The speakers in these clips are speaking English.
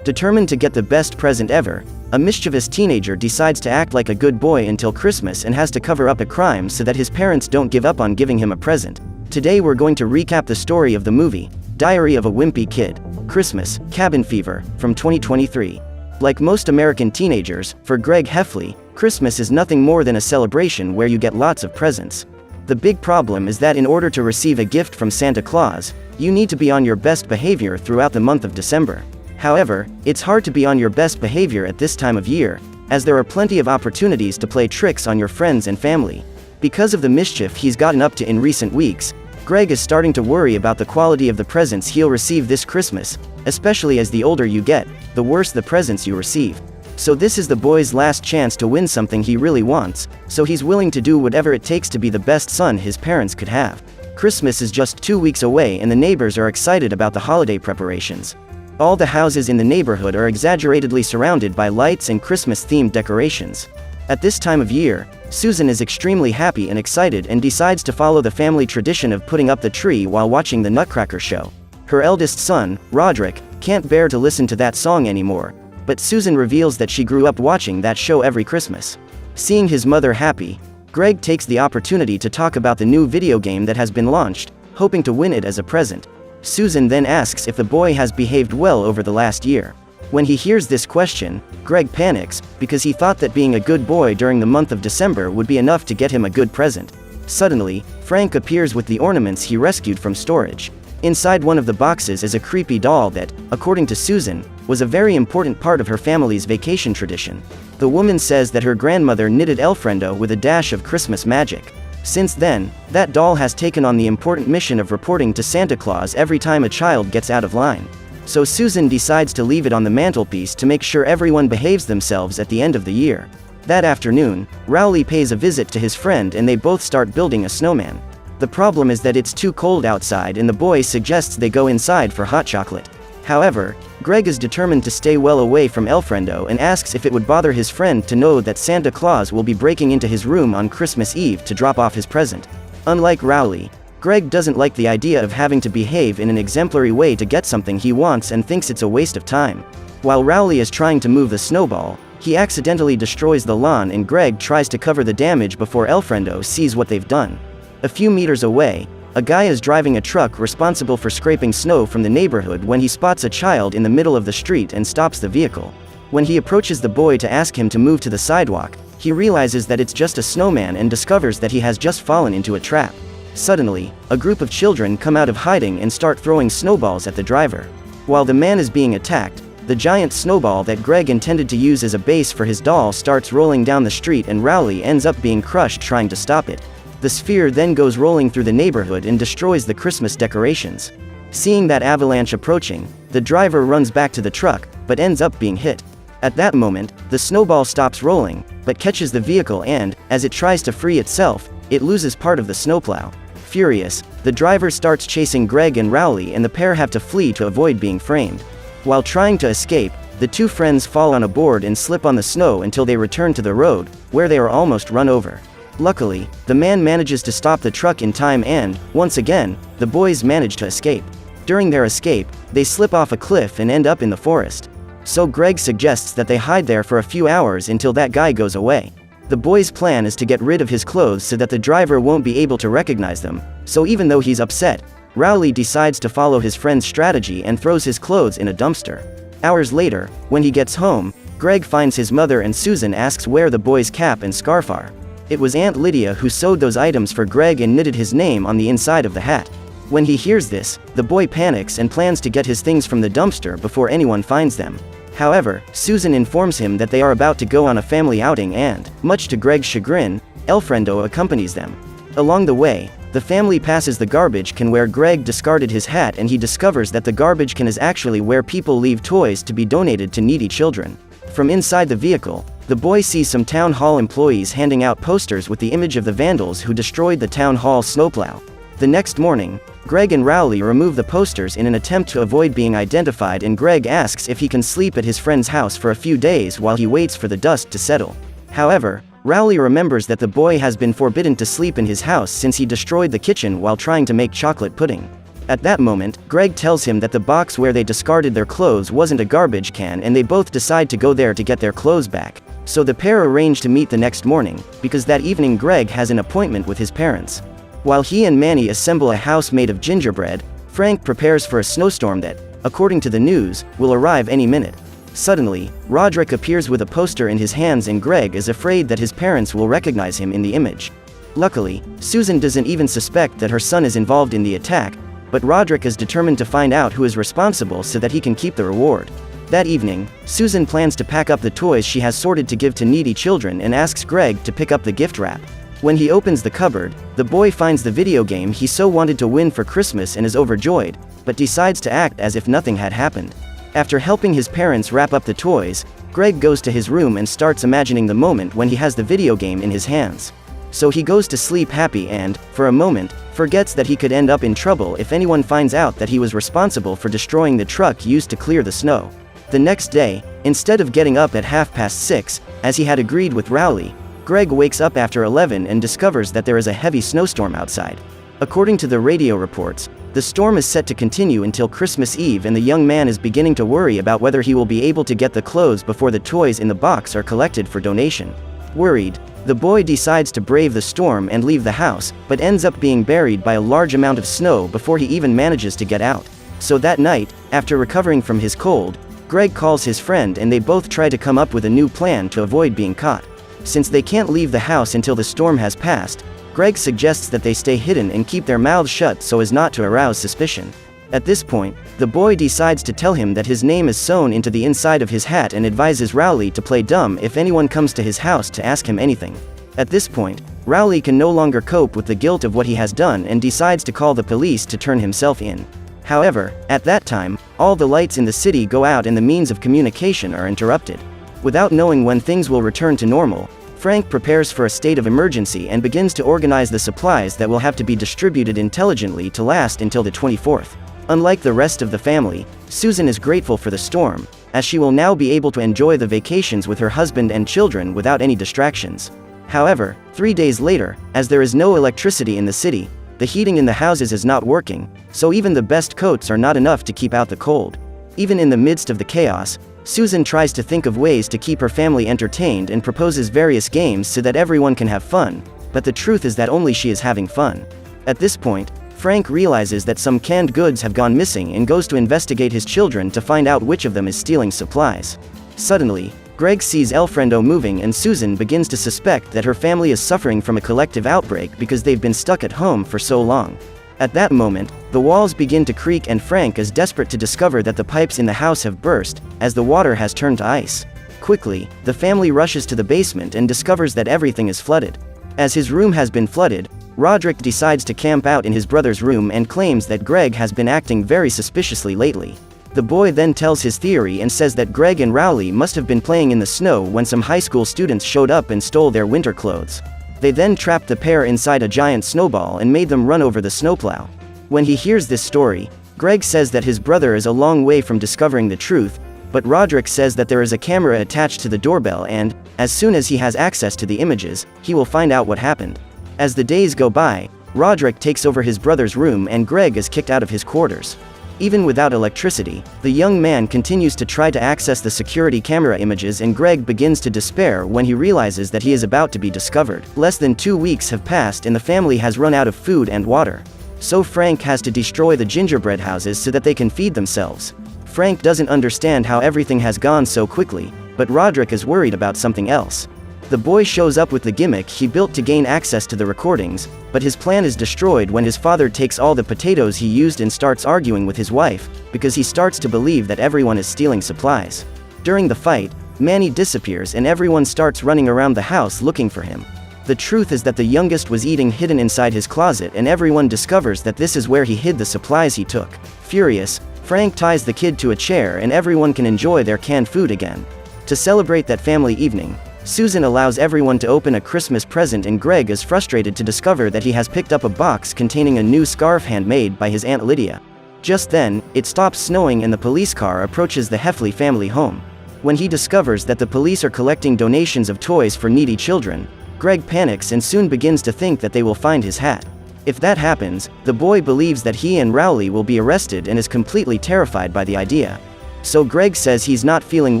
Determined to get the best present ever, a mischievous teenager decides to act like a good boy until Christmas and has to cover up a crime so that his parents don't give up on giving him a present. Today we're going to recap the story of the movie, Diary of a Wimpy Kid, Christmas, Cabin Fever, from 2023. Like most American teenagers, for Greg Heffley, Christmas is nothing more than a celebration where you get lots of presents. The big problem is that in order to receive a gift from Santa Claus, you need to be on your best behavior throughout the month of December. However, it's hard to be on your best behavior at this time of year, as there are plenty of opportunities to play tricks on your friends and family. Because of the mischief he's gotten up to in recent weeks, Greg is starting to worry about the quality of the presents he'll receive this Christmas, especially as the older you get, the worse the presents you receive. So this is the boy's last chance to win something he really wants, so he's willing to do whatever it takes to be the best son his parents could have. Christmas is just 2 weeks away and the neighbors are excited about the holiday preparations. All the houses in the neighborhood are exaggeratedly surrounded by lights and Christmas-themed decorations. At this time of year, Susan is extremely happy and excited and decides to follow the family tradition of putting up the tree while watching the Nutcracker show. Her eldest son, Roderick, can't bear to listen to that song anymore, but Susan reveals that she grew up watching that show every Christmas. Seeing his mother happy, Greg takes the opportunity to talk about the new video game that has been launched, hoping to win it as a present. Susan then asks if the boy has behaved well over the last year. When he hears this question, Greg panics, because he thought that being a good boy during the month of December would be enough to get him a good present. Suddenly, Frank appears with the ornaments he rescued from storage. Inside one of the boxes is a creepy doll that, according to Susan, was a very important part of her family's vacation tradition. The woman says that her grandmother knitted Elfrendo with a dash of Christmas magic. Since then, that doll has taken on the important mission of reporting to Santa Claus every time a child gets out of line. So Susan decides to leave it on the mantelpiece to make sure everyone behaves themselves at the end of the year. That afternoon, Rowley pays a visit to his friend and they both start building a snowman. The problem is that it's too cold outside and the boy suggests they go inside for hot chocolate. However, Greg is determined to stay well away from Elfrendo and asks if it would bother his friend to know that Santa Claus will be breaking into his room on Christmas Eve to drop off his present. Unlike Rowley, Greg doesn't like the idea of having to behave in an exemplary way to get something he wants and thinks it's a waste of time. While Rowley is trying to move the snowball, he accidentally destroys the lawn and Greg tries to cover the damage before Elfrendo sees what they've done. A few meters away, a guy is driving a truck responsible for scraping snow from the neighborhood when he spots a child in the middle of the street and stops the vehicle. When he approaches the boy to ask him to move to the sidewalk, he realizes that it's just a snowman and discovers that he has just fallen into a trap. Suddenly, a group of children come out of hiding and start throwing snowballs at the driver. While the man is being attacked, the giant snowball that Greg intended to use as a base for his doll starts rolling down the street and Rowley ends up being crushed trying to stop it. The sphere then goes rolling through the neighborhood and destroys the Christmas decorations. Seeing that avalanche approaching, the driver runs back to the truck, but ends up being hit. At that moment, the snowball stops rolling, but catches the vehicle and, as it tries to free itself, it loses part of the snowplow. Furious, the driver starts chasing Greg and Rowley and the pair have to flee to avoid being framed. While trying to escape, the two friends fall on a board and slip on the snow until they return to the road, where they are almost run over. Luckily, the man manages to stop the truck in time and, once again, the boys manage to escape. During their escape, they slip off a cliff and end up in the forest. So Greg suggests that they hide there for a few hours until that guy goes away. The boy's plan is to get rid of his clothes so that the driver won't be able to recognize them, so even though he's upset, Rowley decides to follow his friend's strategy and throws his clothes in a dumpster. Hours later, when he gets home, Greg finds his mother and Susan asks where the boy's cap and scarf are. It was Aunt Lydia who sewed those items for Greg and knitted his name on the inside of the hat. When he hears this, the boy panics and plans to get his things from the dumpster before anyone finds them. However, Susan informs him that they are about to go on a family outing and, much to Greg's chagrin, Elfrendo accompanies them. Along the way, the family passes the garbage can where Greg discarded his hat and he discovers that the garbage can is actually where people leave toys to be donated to needy children. From inside the vehicle, the boy sees some town hall employees handing out posters with the image of the vandals who destroyed the town hall snowplow. The next morning, Greg and Rowley remove the posters in an attempt to avoid being identified and Greg asks if he can sleep at his friend's house for a few days while he waits for the dust to settle. However, Rowley remembers that the boy has been forbidden to sleep in his house since he destroyed the kitchen while trying to make chocolate pudding. At that moment, Greg tells him that the box where they discarded their clothes wasn't a garbage can, and they both decide to go there to get their clothes back. So the pair arrange to meet the next morning, because that evening Greg has an appointment with his parents. While he and Manny assemble a house made of gingerbread, Frank prepares for a snowstorm that, according to the news, will arrive any minute. Suddenly, Roderick appears with a poster in his hands, and Greg is afraid that his parents will recognize him in the image. Luckily, Susan doesn't even suspect that her son is involved in the attack, but Roderick is determined to find out who is responsible so that he can keep the reward. That evening, Susan plans to pack up the toys she has sorted to give to needy children and asks Greg to pick up the gift wrap. When he opens the cupboard, the boy finds the video game he so wanted to win for Christmas and is overjoyed, but decides to act as if nothing had happened. After helping his parents wrap up the toys, Greg goes to his room and starts imagining the moment when he has the video game in his hands. So he goes to sleep happy and, for a moment, forgets that he could end up in trouble if anyone finds out that he was responsible for destroying the truck used to clear the snow. The next day, instead of getting up at 6:30, as he had agreed with Rowley, Greg wakes up after 11 and discovers that there is a heavy snowstorm outside. According to the radio reports, the storm is set to continue until Christmas Eve, and the young man is beginning to worry about whether he will be able to get the clothes before the toys in the box are collected for donation. Worried, the boy decides to brave the storm and leave the house, but ends up being buried by a large amount of snow before he even manages to get out. So that night, after recovering from his cold, Greg calls his friend and they both try to come up with a new plan to avoid being caught. Since they can't leave the house until the storm has passed, Greg suggests that they stay hidden and keep their mouths shut so as not to arouse suspicion. At this point, the boy decides to tell him that his name is sewn into the inside of his hat and advises Rowley to play dumb if anyone comes to his house to ask him anything. At this point, Rowley can no longer cope with the guilt of what he has done and decides to call the police to turn himself in. However, at that time, all the lights in the city go out and the means of communication are interrupted. Without knowing when things will return to normal, Frank prepares for a state of emergency and begins to organize the supplies that will have to be distributed intelligently to last until the 24th. Unlike the rest of the family, Susan is grateful for the storm, as she will now be able to enjoy the vacations with her husband and children without any distractions. However, 3 days later, as there is no electricity in the city, the heating in the houses is not working, so even the best coats are not enough to keep out the cold. Even in the midst of the chaos, Susan tries to think of ways to keep her family entertained and proposes various games so that everyone can have fun, but the truth is that only she is having fun. At this point, Frank realizes that some canned goods have gone missing and goes to investigate his children to find out which of them is stealing supplies. Suddenly, Greg sees Elfrendo moving and Susan begins to suspect that her family is suffering from a collective outbreak because they've been stuck at home for so long. At that moment, the walls begin to creak and Frank is desperate to discover that the pipes in the house have burst, as the water has turned to ice. Quickly, the family rushes to the basement and discovers that everything is flooded. As his room has been flooded, Roderick decides to camp out in his brother's room and claims that Greg has been acting very suspiciously lately. The boy then tells his theory and says that Greg and Rowley must have been playing in the snow when some high school students showed up and stole their winter clothes. They then trapped the pair inside a giant snowball and made them run over the snowplow. When he hears this story, Greg says that his brother is a long way from discovering the truth, but Roderick says that there is a camera attached to the doorbell and, as soon as he has access to the images, he will find out what happened. As the days go by, Roderick takes over his brother's room and Greg is kicked out of his quarters. Even without electricity, the young man continues to try to access the security camera images and Greg begins to despair when he realizes that he is about to be discovered. Less than 2 weeks have passed and the family has run out of food and water. So Frank has to destroy the gingerbread houses so that they can feed themselves. Frank doesn't understand how everything has gone so quickly, but Roderick is worried about something else. The boy shows up with the gimmick he built to gain access to the recordings, but his plan is destroyed when his father takes all the potatoes he used and starts arguing with his wife, because he starts to believe that everyone is stealing supplies. During the fight, Manny disappears and everyone starts running around the house looking for him. The truth is that the youngest was eating hidden inside his closet and everyone discovers that this is where he hid the supplies he took. Furious, Frank ties the kid to a chair and everyone can enjoy their canned food again. To celebrate that family evening, Susan allows everyone to open a Christmas present and Greg is frustrated to discover that he has picked up a box containing a new scarf handmade by his Aunt Lydia. Just then, it stops snowing and the police car approaches the Heffley family home. When he discovers that the police are collecting donations of toys for needy children, Greg panics and soon begins to think that they will find his hat. If that happens, the boy believes that he and Rowley will be arrested and is completely terrified by the idea. So Greg says he's not feeling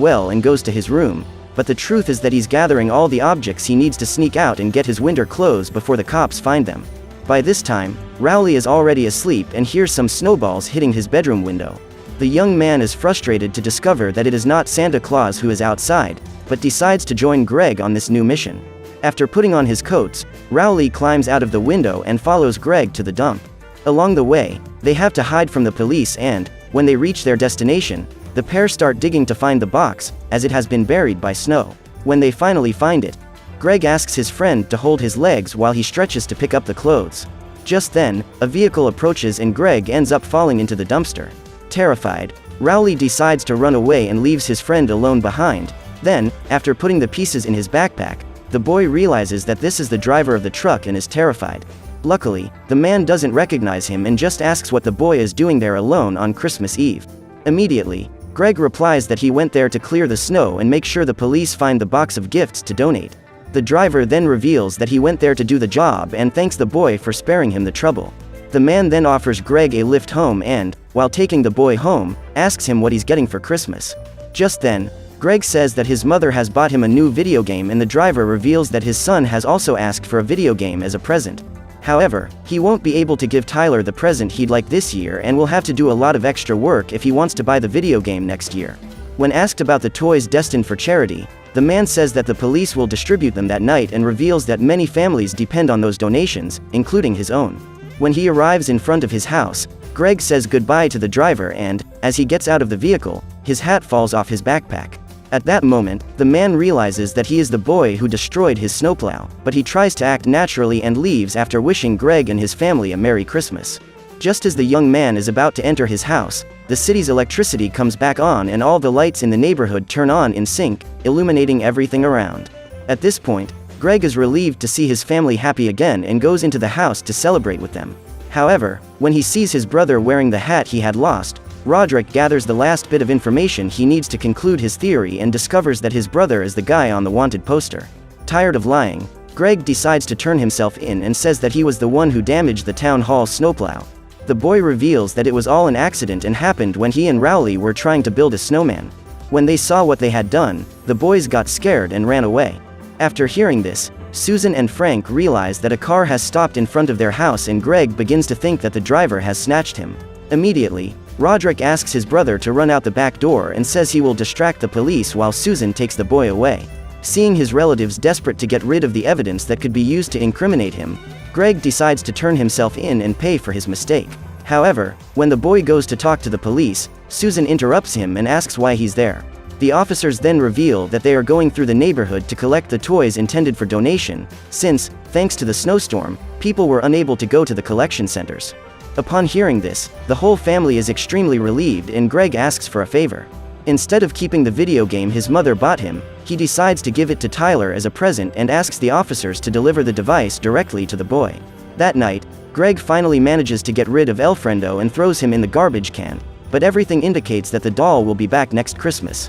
well and goes to his room, but the truth is that he's gathering all the objects he needs to sneak out and get his winter clothes before the cops find them. By this time, Rowley is already asleep and hears some snowballs hitting his bedroom window. The young man is frustrated to discover that it is not Santa Claus who is outside, but decides to join Greg on this new mission. After putting on his coats, Rowley climbs out of the window and follows Greg to the dump. Along the way, they have to hide from the police and, when they reach their destination, the pair start digging to find the box, as it has been buried by snow. When they finally find it, Greg asks his friend to hold his legs while he stretches to pick up the clothes. Just then, a vehicle approaches and Greg ends up falling into the dumpster. Terrified, Rowley decides to run away and leaves his friend alone behind. Then, after putting the pieces in his backpack, the boy realizes that this is the driver of the truck and is terrified. Luckily, the man doesn't recognize him and just asks what the boy is doing there alone on Christmas Eve. Immediately, Greg replies that he went there to clear the snow and make sure the police find the box of gifts to donate. The driver then reveals that he went there to do the job and thanks the boy for sparing him the trouble. The man then offers Greg a lift home and, while taking the boy home, asks him what he's getting for Christmas. Just then, Greg says that his mother has bought him a new video game and the driver reveals that his son has also asked for a video game as a present. However, he won't be able to give Tyler the present he'd like this year and will have to do a lot of extra work if he wants to buy the video game next year. When asked about the toys destined for charity, the man says that the police will distribute them that night and reveals that many families depend on those donations, including his own. When he arrives in front of his house, Greg says goodbye to the driver and, as he gets out of the vehicle, his hat falls off his backpack. At that moment, the man realizes that he is the boy who destroyed his snowplow, but he tries to act naturally and leaves after wishing Greg and his family a Merry Christmas. Just as the young man is about to enter his house, the city's electricity comes back on and all the lights in the neighborhood turn on in sync, illuminating everything around. At this point, Greg is relieved to see his family happy again and goes into the house to celebrate with them. However, when he sees his brother wearing the hat he had lost, Roderick gathers the last bit of information he needs to conclude his theory and discovers that his brother is the guy on the wanted poster. Tired of lying, Greg decides to turn himself in and says that he was the one who damaged the town hall snowplow. The boy reveals that it was all an accident and happened when he and Rowley were trying to build a snowman. When they saw what they had done, the boys got scared and ran away. After hearing this, Susan and Frank realize that a car has stopped in front of their house and Greg begins to think that the driver has snatched him. Immediately, Roderick asks his brother to run out the back door and says he will distract the police while Susan takes the boy away. Seeing his relatives desperate to get rid of the evidence that could be used to incriminate him, Greg decides to turn himself in and pay for his mistake. However, when the boy goes to talk to the police, Susan interrupts him and asks why he's there. The officers then reveal that they are going through the neighborhood to collect the toys intended for donation, since, thanks to the snowstorm, people were unable to go to the collection centers. Upon hearing this, the whole family is extremely relieved and Greg asks for a favor. Instead of keeping the video game his mother bought him, he decides to give it to Tyler as a present and asks the officers to deliver the device directly to the boy. That night, Greg finally manages to get rid of Elfrendo and throws him in the garbage can, but everything indicates that the doll will be back next Christmas.